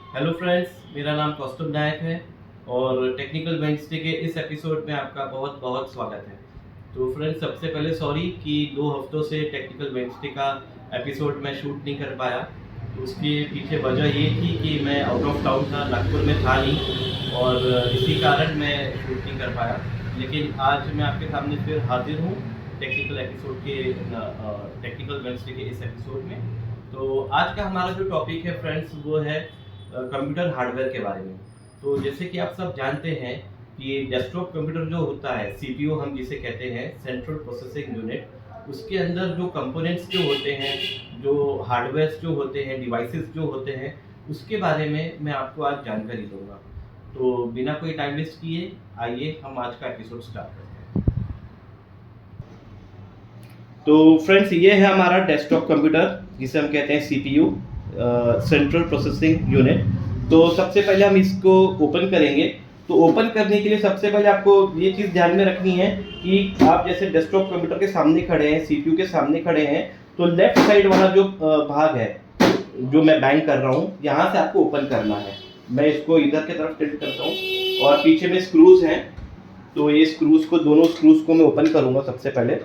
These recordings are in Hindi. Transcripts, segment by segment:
हेलो फ्रेंड्स, मेरा नाम कौस्तुभ नायक है और टेक्निकल वेंसडे के इस एपिसोड में आपका बहुत बहुत स्वागत है। तो फ्रेंड्स, सबसे पहले सॉरी कि 2 हफ्तों से टेक्निकल वेंसडे का एपिसोड मैं शूट नहीं कर पाया। तो उसके पीछे वजह ये थी कि मैं आउट ऑफ टाउन था, नागपुर में था नहीं और इसी कारण मैं शूट नहीं कर पाया। लेकिन आज मैं आपके सामने फिर हाजिर हूँ टेक्निकल वेंसडे के इस एपिसोड में। तो आज का हमारा जो टॉपिक है फ्रेंड्स, वो है कंप्यूटर हार्डवेयर के बारे में। तो जैसे कि आप सब जानते हैं कि डेस्कटॉप कंप्यूटर जो होता है, सीपीयू हम जिसे कहते हैं, सेंट्रल प्रोसेसिंग यूनिट, उसके अंदर जो कंपोनेंट्स जो होते हैं, जो हार्डवेयर जो होते हैं, डिवाइसेस जो होते हैं, उसके बारे में मैं आपको आज जानकारी दूंगा। तो बिना कोई टाइम वेस्ट किए आइए हम आज का एपिसोड स्टार्ट करते हैं। तो फ्रेंड्स, ये है हमारा डेस्कटॉप कंप्यूटर जिसे हम कहते हैं सीपीयू, सेंट्रल प्रोसेसिंग यूनिट। तो सबसे पहले हम इसको ओपन करेंगे। तो ओपन करने के लिए सबसे पहले आपको ये चीज़ ध्यान में रखनी है कि आप जैसे डेस्कटॉप कंप्यूटर के सामने खड़े हैं, सीपीयू के सामने खड़े हैं, तो लेफ्ट साइड वाला जो भाग है, जो मैं बैंग कर रहा हूँ, यहाँ से आपको ओपन करना है। मैं इसको इधर की तरफ टिल्ट करता हूँ और पीछे में स्क्रूज हैं, तो ये स्क्रूज को, दोनों स्क्रूज को मैं ओपन करूँगा सबसे पहले,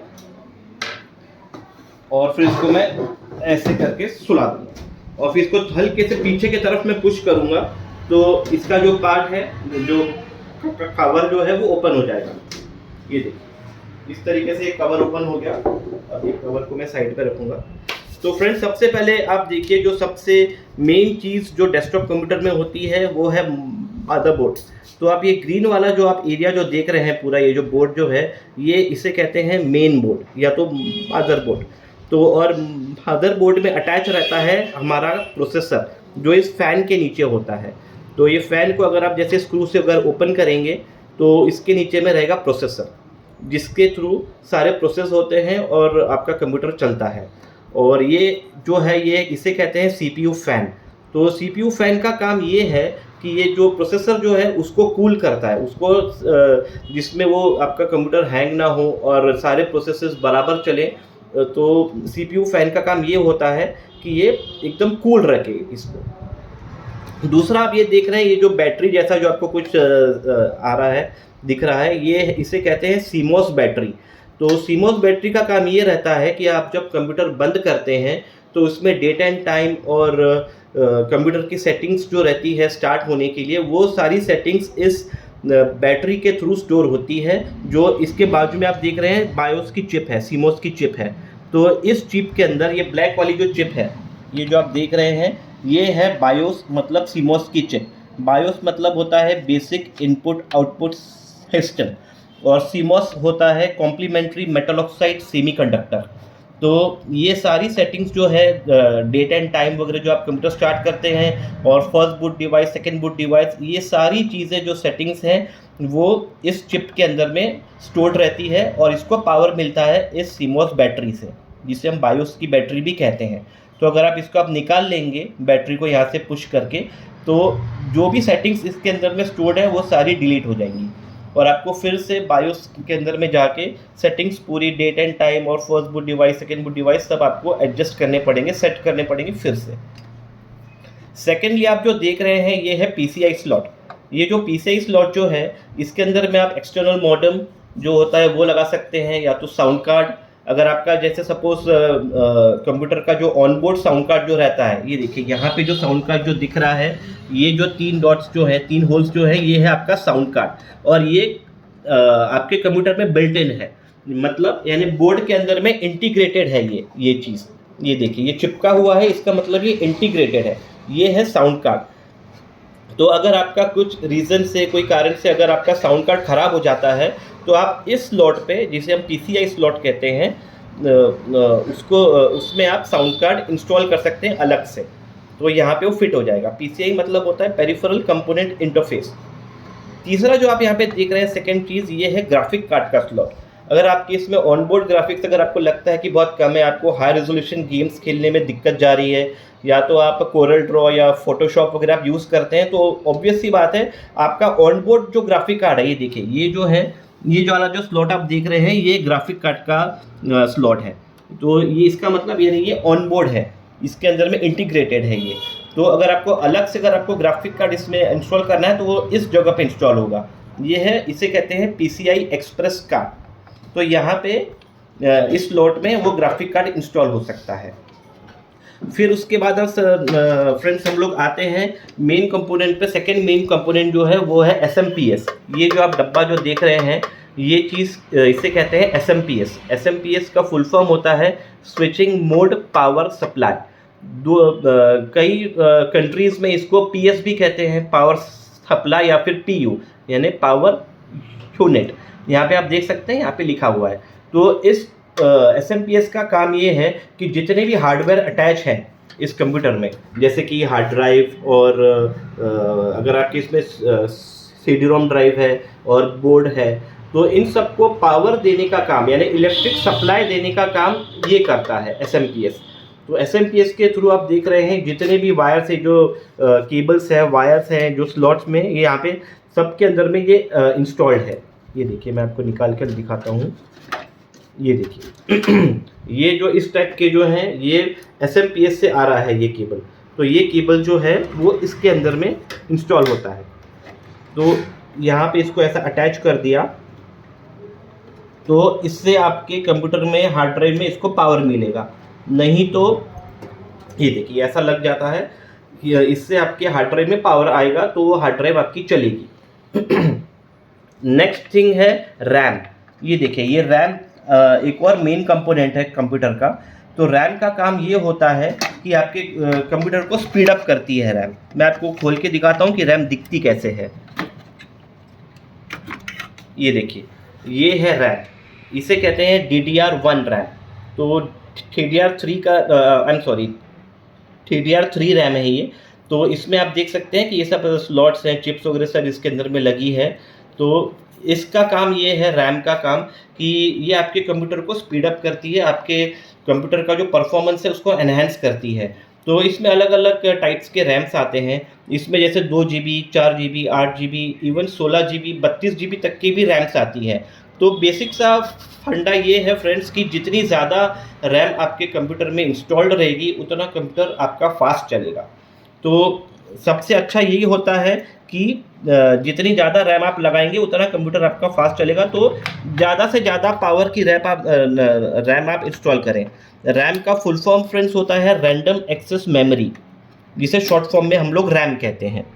और फिर इसको मैं ऐसे करके सुला दूंगा और फिर इसको हल्के से पीछे की तरफ मैं पुश करूंगा, तो इसका जो पार्ट है, जो कवर जो है, वो ओपन हो जाएगा। ये देखिए, इस तरीके से कवर ओपन हो गया। अब ये कवर को मैं साइड पे रखूंगा। तो फ्रेंड्स, सबसे पहले आप देखिए, जो सबसे मेन चीज़ जो डेस्कटॉप कंप्यूटर में होती है वो है मदरबोर्ड। तो आप ये ग्रीन वाला जो आप एरिया जो देख रहे हैं, पूरा ये जो बोर्ड जो है, ये इसे कहते हैं मेन बोर्ड या तो मदरबोर्ड। तो और मदरबोर्ड में अटैच रहता है हमारा प्रोसेसर, जो इस फैन के नीचे होता है। तो ये फैन को अगर आप जैसे स्क्रू से अगर ओपन करेंगे, तो इसके नीचे में रहेगा प्रोसेसर, जिसके थ्रू सारे प्रोसेस होते हैं और आपका कंप्यूटर चलता है। और ये जो है, ये इसे कहते हैं सीपीयू फैन। तो सीपीयू फैन का काम ये है कि ये जो प्रोसेसर जो है उसको कूल करता है, उसको जिसमें वो आपका कंप्यूटर हैंग ना हो और सारे प्रोसेसेस बराबर चले। तो सीपीयू फैन का काम ये होता है कि ये एकदम कूल रखे इसको। दूसरा, आप ये देख रहे हैं, ये जो बैटरी जैसा जो आपको कुछ आ रहा है, दिख रहा है, ये इसे कहते हैं सीमोस बैटरी। तो सीमोस बैटरी का काम ये रहता है कि आप जब कंप्यूटर बंद करते हैं तो उसमें डेट एंड टाइम और कंप्यूटर की सेटिंग्स जो रहती है स्टार्ट होने के लिए, वो सारी सेटिंग्स इस बैटरी के थ्रू स्टोर होती है। जो इसके बाजू में आप देख रहे हैं, बायोस की चिप है, सीमोस की चिप है। तो इस चिप के अंदर ये ब्लैक वाली जो चिप है, ये जो आप देख रहे हैं, ये है बायोस, मतलब सीमोस की चिप। बायोस मतलब होता है बेसिक इनपुट आउटपुट सिस्टम, और सीमोस होता है कॉम्प्लीमेंट्री मेटल ऑक्साइड सेमीकंडक्टर। तो ये सारी सेटिंग्स जो है, डेट एंड टाइम वगैरह जो आप कंप्यूटर स्टार्ट करते हैं, और first boot device, second boot device, ये सारी चीज़ें जो सेटिंग्स हैं, वो इस चिप के अंदर में स्टोर्ड रहती है और इसको पावर मिलता है इस सीमोस बैटरी से, जिसे हम बायोस की बैटरी भी कहते हैं। तो अगर आप इसको निकाल लेंगे बैटरी को यहाँ से पुश करके, तो जो भी सेटिंग्स इसके अंदर में स्टोर्ड है वो सारी डिलीट हो जाएंगी और आपको फिर से बायोस के अंदर में जाके सेटिंग्स पूरी, डेट एंड टाइम और first boot device, second boot device, सब आपको एडजस्ट करने पड़ेंगे, सेट करने पड़ेंगे फिर से। सेकेंडली, आप जो देख रहे हैं, ये है पीसीआई स्लॉट। ये जो पीसीआई स्लॉट जो है, इसके अंदर में आप एक्सटर्नल मॉडेम जो होता है वो लगा सकते हैं, या तो साउंड कार्ड। अगर आपका जैसे सपोज कंप्यूटर का जो ऑनबोर्ड साउंड कार्ड जो रहता है, ये देखिए यहाँ पे जो साउंड कार्ड जो दिख रहा है, ये जो 3 डॉट्स जो है, 3 होल्स जो है, ये है आपका साउंड कार्ड। और ये आपके कंप्यूटर में बिल्ट इन है, मतलब यानी बोर्ड के अंदर में इंटीग्रेटेड है ये चीज़। ये देखिए, ये चिपका हुआ है, इसका मतलब ये इंटीग्रेटेड है। ये है साउंड कार्ड। तो अगर आपका कुछ रीज़न से, कोई कारण से अगर आपका साउंड कार्ड ख़राब हो जाता है, तो आप इस स्लॉट पे, जिसे हम पीसीआई स्लॉट कहते हैं, उसमें आप साउंड कार्ड इंस्टॉल कर सकते हैं अलग से। तो यहाँ पे वो फिट हो जाएगा। पीसीआई मतलब होता है पेरिफेरल कंपोनेंट इंटरफेस। तीसरा जो आप यहाँ पे देख रहे हैं, सेकेंड चीज़, ये है ग्राफिक कार्ड का स्लॉट। अगर आपके इसमें ऑनबोर्ड ग्राफिक्स अगर आपको लगता है कि बहुत कम है, आपको हाई रेजोल्यूशन गेम्स खेलने में दिक्कत जा रही है, या तो आप कोरल ड्रॉ या फोटोशॉप वगैरह आप यूज़ करते हैं, तो ऑब्वियस सी बात है, आपका ऑनबोर्ड जो ग्राफिक कार्ड है, ये देखिए, ये जो है, ये जो वाला जो स्लॉट आप देख रहे हैं, ये ग्राफिक कार्ड का स्लॉट है। तो ये इसका मतलब ये नहीं, ये ऑनबोर्ड है, इसके अंदर में इंटीग्रेटेड है ये। तो अगर आपको अलग से अगर आपको ग्राफिक कार्ड इसमें इंस्टॉल करना है तो वो इस जगह पे इंस्टॉल होगा। ये है, इसे कहते हैं PCI एक्सप्रेस कार्ड। तो यहाँ पे इस स्लॉट में वो ग्राफिक कार्ड इंस्टॉल हो सकता है। फिर उसके बाद फ्रेंड्स हम लोग आते हैं मेन कंपोनेंट पे। सेकंड मेन कंपोनेंट जो है वो है SMPS। ये जो आप डब्बा जो देख रहे हैं ये चीज़ इसे कहते हैं SMPS। SMPS का फुल फॉर्म होता है स्विचिंग मोड पावर सप्लाई। कई कंट्रीज़ में इसको PS भी कहते हैं, पावर सप्लाई, या फिर PU यानी पावर यूनिट। यहाँ पे आप देख सकते हैं, यहाँ पे लिखा हुआ है। तो इस SMPS का काम ये है कि जितने भी हार्डवेयर अटैच हैं इस कंप्यूटर में, जैसे कि हार्ड ड्राइव और अगर आपके इसमें CD-ROM ड्राइव है और बोर्ड है, तो इन सबको पावर देने का काम यानी इलेक्ट्रिक सप्लाई देने का काम ये करता है SMPS। तो SMPS के थ्रू आप देख रहे हैं जितने भी वायर्स है, जो केबल्स है, वायर्स हैं, जो स्लॉट्स में ये यहाँ पे सबके अंदर में ये इंस्टॉल्ड है। ये देखिए, मैं आपको निकाल कर दिखाता हूँ। ये देखिए ये जो इस टाइप के जो हैं ये SMPS से आ रहा है ये केबल। तो ये केबल जो है वो इसके अंदर में इंस्टॉल होता है। तो यहाँ पे इसको ऐसा अटैच कर दिया तो इससे आपके कंप्यूटर में, हार्ड ड्राइव में इसको पावर मिलेगा। नहीं तो ये देखिए ऐसा लग जाता है कि इससे आपके हार्ड ड्राइव में पावर आएगा तो वो हार्ड ड्राइव आपकी चलेगी। नेक्स्ट थिंग है रैम। ये देखिए ये रैम एक और मेन कंपोनेंट है कंप्यूटर का। तो रैम का काम ये होता है कि आपके कंप्यूटर को स्पीड अप करती है रैम। मैं आपको खोल के दिखाता हूँ कि रैम दिखती कैसे है। ये देखिए ये है रैम, इसे कहते हैं DDR1 रैम। तो DDR3 रैम है ये। तो इसमें आप देख सकते हैं कि ये सब स्लॉट्स हैं, चिप्स वगैरह सब इसके अंदर में लगी है। तो इसका काम ये है, रैम का काम, कि ये आपके कंप्यूटर को स्पीड अप करती है, आपके कंप्यूटर का जो परफॉर्मेंस है उसको एनहेंस करती है। तो इसमें अलग अलग टाइप्स के रैम्स आते हैं। इसमें जैसे 2 GB, 4 GB, 8 GB, even 16 GB, 32 GB तक की भी रैम्स आती है। तो बेसिक सा फंडा ये है फ्रेंड्स कि जितनी ज़्यादा रैम आपके कंप्यूटर में इंस्टॉल्ड रहेगी उतना कंप्यूटर आपका फास्ट चलेगा। तो सबसे अच्छा यही होता है कि जितनी ज़्यादा रैम आप लगाएंगे उतना कंप्यूटर आपका फास्ट चलेगा। तो ज़्यादा से ज़्यादा पावर की रैम आप इंस्टॉल करें। रैम का फुल फॉर्म फ्रेंड्स होता है रैंडम एक्सेस मेमोरी, जिसे शॉर्ट फॉर्म में हम लोग रैम कहते हैं।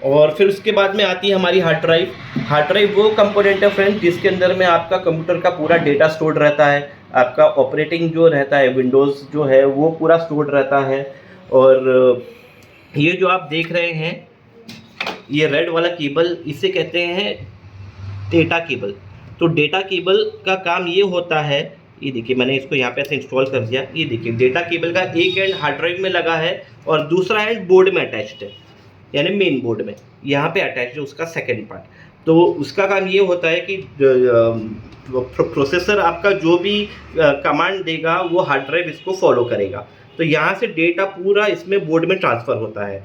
और फिर उसके बाद में आती है हमारी हार्ड ड्राइव। हार्ड ड्राइव वो कंपोनेंट है फ्रेंड्स जिसके अंदर में आपका कंप्यूटर का पूरा डेटा स्टोर्ड रहता है, आपका ऑपरेटिंग जो रहता है, विंडोज़ जो है वो पूरा स्टोर्ड रहता है। और ये जो आप देख रहे हैं ये रेड वाला केबल, इसे कहते हैं डेटा केबल। तो डेटा केबल का काम ये होता है, ये देखिए मैंने इसको यहाँ पे ऐसे इंस्टॉल कर दिया। ये देखिए डेटा केबल का एक एंड हार्ड ड्राइव में लगा है और दूसरा एंड बोर्ड में अटैच्ड है, यानी मेन बोर्ड में यहाँ पे अटैच है उसका सेकंड पार्ट। तो उसका काम ये होता है कि प्रोसेसर आपका जो भी कमांड देगा वो हार्ड ड्राइव इसको फॉलो करेगा। तो यहाँ से डेटा पूरा इसमें बोर्ड में ट्रांसफ़र होता है।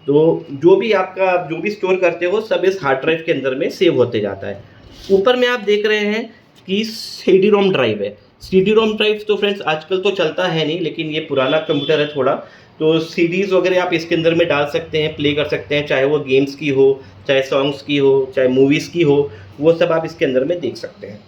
तो जो भी स्टोर करते हो सब इस हार्ड ड्राइव के अंदर में सेव होते जाता है। ऊपर में आप देख रहे हैं कि CD-ROM ड्राइव है। CD-ROM ड्राइव तो फ्रेंड्स आजकल तो चलता है नहीं, लेकिन ये पुराना कंप्यूटर है थोड़ा। तो CDs वगैरह आप इसके अंदर में डाल सकते हैं, प्ले कर सकते हैं, चाहे वो गेम्स की हो, चाहे सॉन्ग्स की हो, चाहे मूवीज़ की हो, वो सब आप इसके अंदर में देख सकते हैं।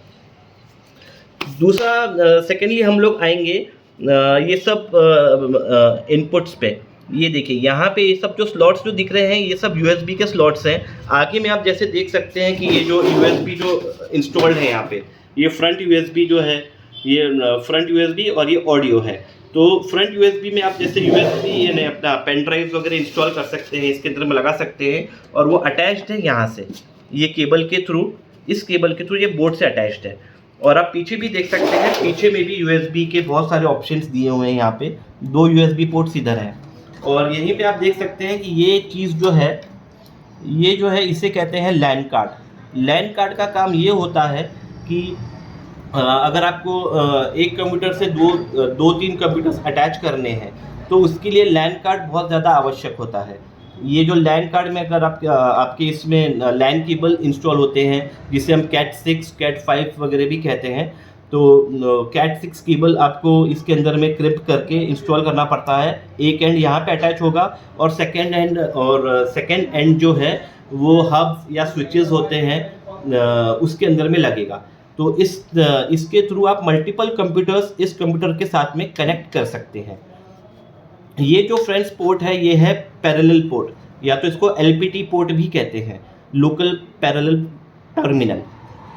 दूसरा सेकेंडली हम लोग आएंगे ये सब इनपुट्स पे। ये देखिए यहाँ पे ये सब जो स्लॉट्स जो दिख रहे हैं ये सब USB के स्लॉट्स हैं। आगे में आप जैसे देख सकते हैं कि ये जो USB जो इंस्टॉल्ड है यहाँ पे, ये फ्रंट USB जो है, ये फ्रंट USB और ये ऑडियो है। तो फ्रंट USB में आप जैसे USB यानी अपना पेन ड्राइव वगैरह इंस्टॉल कर सकते हैं, इसके अंदर में लगा सकते हैं। और वो अटैच्ड है यहाँ से, ये केबल के थ्रू, इस केबल के थ्रू ये बोर्ड से अटैच्ड है। और आप पीछे भी देख सकते हैं, पीछे में भी USB के बहुत सारे ऑप्शंस दिए हुए हैं। यहाँ पे 2 USB पोर्ट्स इधर हैं। और यहीं पे आप देख सकते हैं कि ये चीज़ जो है, ये जो है इसे कहते हैं लैन कार्ड। लैन कार्ड का काम ये होता है कि अगर आपको एक कंप्यूटर से दो तीन कंप्यूटर्स अटैच करने हैं तो उसके लिए लैन कार्ड बहुत ज़्यादा आवश्यक होता है। ये जो लैन कार्ड में अगर आपके इसमें लैन केबल इंस्टॉल होते हैं, जिसे हम Cat 6, Cat 5 वगैरह भी कहते हैं, तो कैट 6 केबल आपको इसके अंदर में क्रिप करके इंस्टॉल करना पड़ता है। एक एंड यहाँ पे अटैच होगा और सेकेंड एंड जो है वो हब या स्विचेस होते हैं उसके अंदर में लगेगा। तो इसके थ्रू आप मल्टीपल कंप्यूटर्स इस कंप्यूटर के साथ में कनेक्ट कर सकते हैं। ये जो फ्रेंड्स पोर्ट है ये है पैरेलल पोर्ट, या तो इसको एलपीटी पोर्ट भी कहते हैं, लोकल पैरेलल टर्मिनल।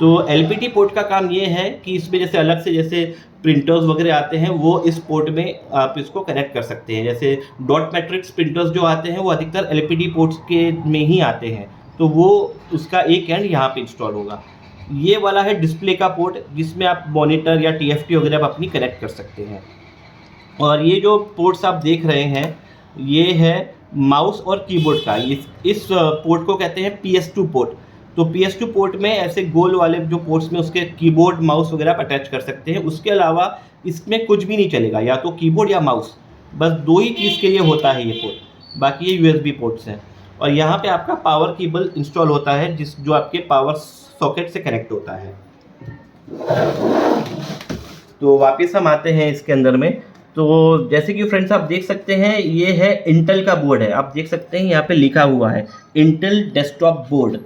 तो एलपीटी पोर्ट का काम ये है कि इसमें जैसे अलग से जैसे प्रिंटर्स वगैरह आते हैं वो इस पोर्ट में आप इसको कनेक्ट कर सकते हैं। जैसे डॉट मैट्रिक्स प्रिंटर्स जो आते हैं वो अधिकतर एलपीटी पोर्ट्स के में ही आते हैं, तो वो उसका एक एंड यहाँ पे इंस्टॉल होगा। ये वाला है डिस्प्ले का पोर्ट जिसमें आप मॉनिटर या टीएफटी वगैरह आप अपनी कनेक्ट कर सकते हैं। और ये जो पोर्ट्स आप देख रहे हैं ये है माउस और कीबोर्ड का। इस पोर्ट को कहते हैं PS2 पोर्ट। तो PS2 पोर्ट में ऐसे गोल वाले जो पोर्ट्स में उसके कीबोर्ड माउस वगैरह आप अटैच कर सकते हैं। उसके अलावा इसमें कुछ भी नहीं चलेगा, या तो कीबोर्ड या माउस, बस दो ही चीज़ के लिए होता है ये पोर्ट, बाकी ये USB पोर्ट्स हैं। और यहाँ पे आपका पावर केबल इंस्टॉल होता है जो आपके पावर सॉकेट से कनेक्ट होता है। तो वापस हम आते हैं इसके अंदर में। तो जैसे कि फ्रेंड्स आप देख सकते हैं ये है इंटेल का बोर्ड है। आप देख सकते हैं यहाँ पे लिखा हुआ है इंटेल डेस्कटॉप बोर्ड।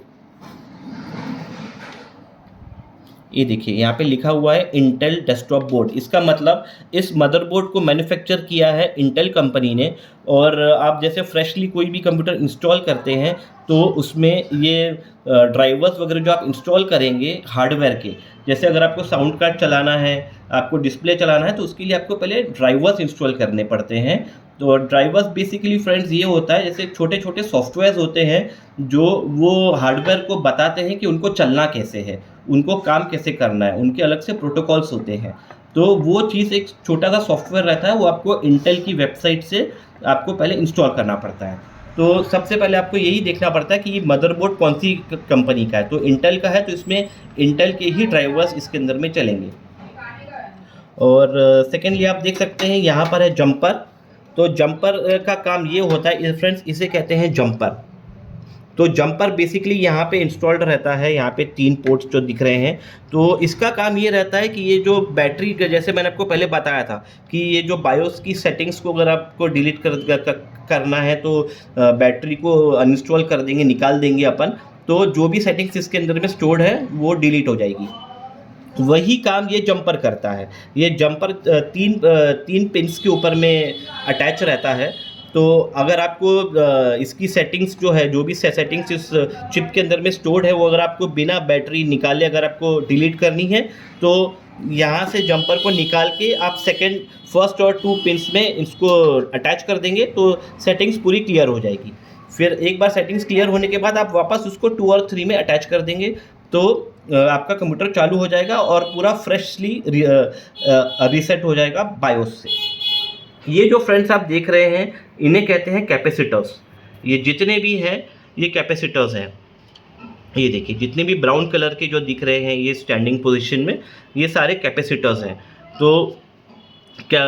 ये देखिए यहाँ पे लिखा हुआ है इंटेल डेस्कटॉप बोर्ड। इसका मतलब इस मदरबोर्ड को मैन्युफैक्चर किया है इंटेल कंपनी ने। और आप जैसे फ्रेशली कोई भी कंप्यूटर इंस्टॉल करते हैं तो उसमें ये ड्राइवर्स वगैरह जो आप इंस्टॉल करेंगे हार्डवेयर के, जैसे अगर आपको साउंड कार्ड चलाना है, आपको डिस्प्ले चलाना है, तो उसके लिए आपको पहले ड्राइवर्स इंस्टॉल करने पड़ते हैं। तो ड्राइवर्स बेसिकली फ्रेंड्स ये होता है जैसे छोटे छोटे सॉफ्टवेयर्स होते हैं जो वो हार्डवेयर को बताते हैं कि उनको चलना कैसे है, उनको काम कैसे करना है, उनके अलग से प्रोटोकॉल्स होते हैं। तो वो चीज़ एक छोटा सा सॉफ्टवेयर रहता है, वो आपको इंटेल की वेबसाइट से आपको पहले इंस्टॉल करना पड़ता है। तो सबसे पहले आपको यही देखना पड़ता है कि ये मदरबोर्ड कौन सी कंपनी का है। तो इंटेल का है तो इसमें इंटेल के ही ड्राइवर्स इसके अंदर में चलेंगे। और सेकेंडली आप देख सकते हैं यहाँ पर है जंपर। तो जंपर का काम ये होता है फ्रेंड्स, इसे कहते हैं जंपर। तो जंपर बेसिकली यहाँ पे इंस्टॉल्ड रहता है। यहाँ पे 3 पोर्ट्स जो दिख रहे हैं, तो इसका काम ये रहता है कि ये जो बैटरी का, जैसे मैंने आपको पहले बताया था कि ये जो बायोस की सेटिंग्स को अगर आपको डिलीट करना है तो बैटरी को अनइंस्टॉल कर देंगे, निकाल देंगे अपन, तो जो भी सेटिंग्स इसके अंदर में स्टोर्ड है वो डिलीट हो जाएगी। वही काम ये जंपर करता है। ये जंपर 3 पिन्स के ऊपर में अटैच रहता है। तो अगर आपको इसकी सेटिंग्स जो है, जो भी सेटिंग्स इस चिप के अंदर में स्टोर्ड है, वो अगर आपको बिना बैटरी निकाले अगर आपको डिलीट करनी है तो यहाँ से जंपर को निकाल के आप फर्स्ट और 2 पिन्स में इसको अटैच कर देंगे तो सेटिंग्स पूरी क्लियर हो जाएगी। फिर एक बार सेटिंग्स क्लियर होने के बाद आप वापस उसको 2 और 3 में अटैच कर देंगे तो आपका कंप्यूटर चालू हो जाएगा और पूरा फ्रेशली रीसेट हो जाएगा बायोस से। ये जो फ्रेंड्स आप देख रहे हैं इन्हें कहते हैं कैपेसिटर्स। ये जितने भी हैं ये कैपेसिटर्स हैं। ये देखिए जितने भी ब्राउन कलर के जो दिख रहे हैं ये स्टैंडिंग पोजीशन में, ये सारे कैपेसिटर्स हैं। तो क्या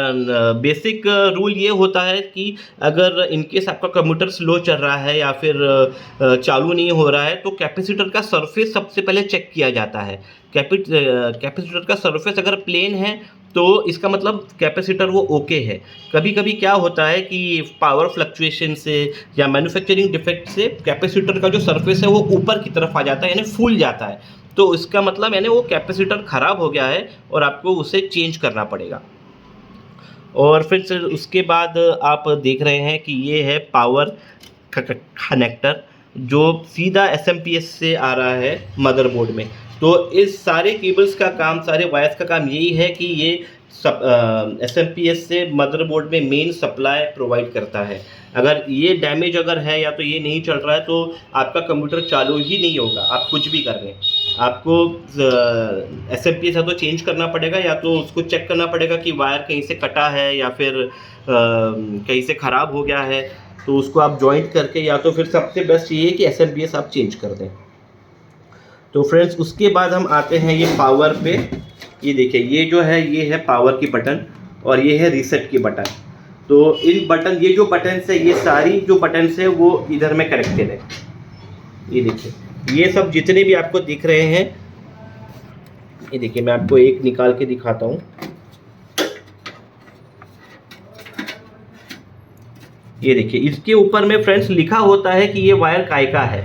बेसिक रूल ये होता है कि अगर इनकेस आपका कंप्यूटर स्लो चल रहा है या फिर चालू नहीं हो रहा है तो कैपेसिटर का सरफेस सबसे पहले चेक किया जाता है। कैपेसिटर का सरफेस अगर प्लेन है तो इसका मतलब कैपेसिटर वो ओके है। कभी कभी क्या होता है कि पावर फ्लक्चुएशन से या मैन्युफैक्चरिंग डिफेक्ट से कैपेसिटर का जो सरफेस है वो ऊपर की तरफ आ जाता है, यानी फूल जाता है। तो इसका मतलब यानी वो कैपेसिटर ख़राब हो गया है और आपको उसे चेंज करना पड़ेगा। और फिर उसके बाद आप देख रहे हैं कि ये है पावर कनेक्टर जो सीधा SMPS से आ रहा है मदरबोर्ड में। तो इस सारे केबल्स का काम, सारे वायर्स का काम यही है कि ये SMPS से मदरबोर्ड में मेन सप्लाई प्रोवाइड करता है। अगर ये डैमेज अगर है या तो ये नहीं चल रहा है तो आपका कंप्यूटर चालू ही नहीं होगा, आप कुछ भी कर रहे हैं। आपको SMPS या तो चेंज करना पड़ेगा या तो उसको चेक करना पड़ेगा कि वायर कहीं से कटा है या फिर कहीं से ख़राब हो गया है, तो उसको आप जॉइंट करके, या तो फिर सबसे बेस्ट ये है कि SMPS आप चेंज कर दें। तो फ्रेंड्स उसके बाद हम आते हैं ये पावर पे। ये देखिए ये जो है ये है पावर की बटन और ये है रीसेट की बटन। तो इन बटन, ये जो बटन्स है, ये सारी जो बटन्स है वो इधर में कनेक्टेड है। ये देखिए ये सब जितने भी आपको दिख रहे हैं ये देखिए, मैं आपको एक निकाल के दिखाता हूँ। ये देखिए, इसके ऊपर में फ्रेंड्स लिखा होता है कि ये वायर काय का है।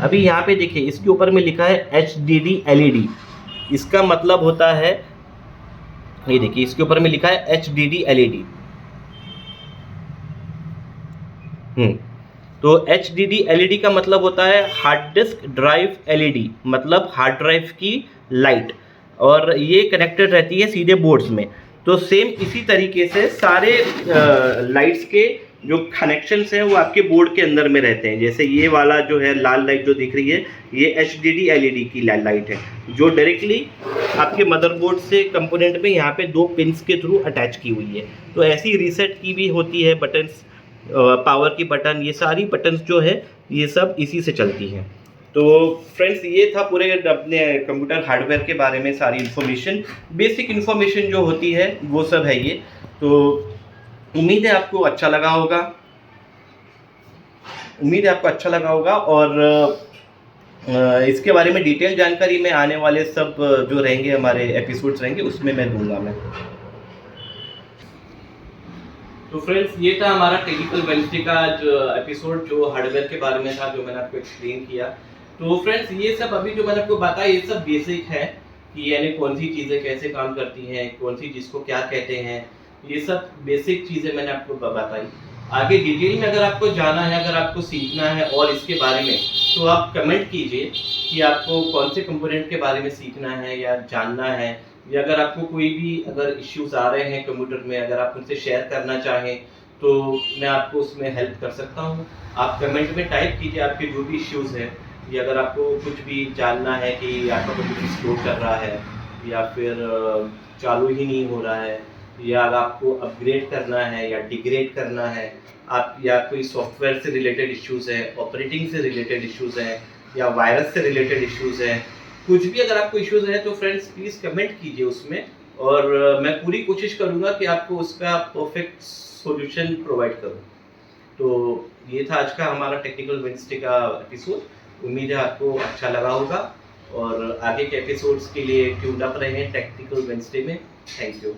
अभी यहाँ पे देखिए, इसके ऊपर में लिखा है HDD LED। इसका मतलब होता है, ये देखिए इसके ऊपर में लिखा है HDD LED। तो HDD LED का मतलब होता है हार्ड डिस्क ड्राइव LED, मतलब हार्ड ड्राइव की लाइट, और ये कनेक्टेड रहती है सीधे बोर्ड्स में। तो सेम इसी तरीके से सारे लाइट्स के जो कनेक्शंस हैं वो आपके बोर्ड के अंदर में रहते हैं। जैसे ये वाला जो है लाल लाइट जो दिख रही है, ये HDD LED की लाइट है, जो डायरेक्टली आपके मदरबोर्ड से कंपोनेंट में यहाँ पे 2 पिंस के थ्रू अटैच की हुई है। तो ऐसी रीसेट की भी होती है बटन्स, पावर की बटन, ये सारी बटन्स जो है ये सब इसी से चलती हैं। तो फ्रेंड्स, ये था पूरे अपने कंप्यूटर हार्डवेयर के बारे में सारी इन्फॉर्मेशन, बेसिक इन्फॉर्मेशन जो होती है वो सब है ये। तो उम्मीद है आपको अच्छा लगा होगा, और इसके बारे में डिटेल जानकारी में आने वाले सब जो रहेंगे हमारे एपिसोड्स रहेंगे उसमें मैं दूंगा मैं। तो फ्रेंड्स, ये था हमारा टेक्निकल वेडनेसडे का जो एपिसोड जो हार्डवेयर के बारे में था, जो मैंने आपको एक्सप्लेन किया। तो फ्रेंड्स, ये सब अभी जो मैंने आपको बताया ये सब बेसिक है कि यानी कौन सी चीज़ें कैसे काम करती हैं, कौन सी चीज़ को क्या कहते हैं, ये सब बेसिक चीज़ें मैंने आपको बताई। आगे डिटेल में अगर आपको जाना है, अगर आपको सीखना है और इसके बारे में, तो आप कमेंट कीजिए कि आपको कौन से कंपोनेंट के बारे में सीखना है या जानना है, या अगर आपको कोई भी अगर इश्यूज आ रहे हैं कंप्यूटर में, अगर आप उनसे शेयर करना चाहें तो मैं आपको उसमें हेल्प कर सकता हूं। आप कमेंट में टाइप कीजिए आपके जो भी इश्यूज हैं, या अगर आपको कुछ भी जानना है कि आपका कंप्यूटर स्लो कर रहा है या फिर चालू ही नहीं हो रहा है, या अगर आपको अपग्रेड करना है या डिग्रेड करना है, आप या कोई सॉफ्टवेयर से रिलेटेड इश्यूज है, ऑपरेटिंग से रिलेटेड इश्यूज हैं, या वायरस से रिलेटेड इश्यूज हैं, कुछ भी अगर आपको इश्यूज है तो फ्रेंड्स प्लीज़ कमेंट कीजिए उसमें, और मैं पूरी कोशिश करूंगा कि आपको उसका परफेक्ट सॉल्यूशन प्रोवाइड करूं। तो ये था आज का हमारा टेक्निकल वेडनेसडे का एपिसोड। उम्मीद है आपको अच्छा लगा होगा, और आगे के एपिसोड्स के लिए ट्यून अप रहें टेक्निकल वेडनेसडे में। Thank you.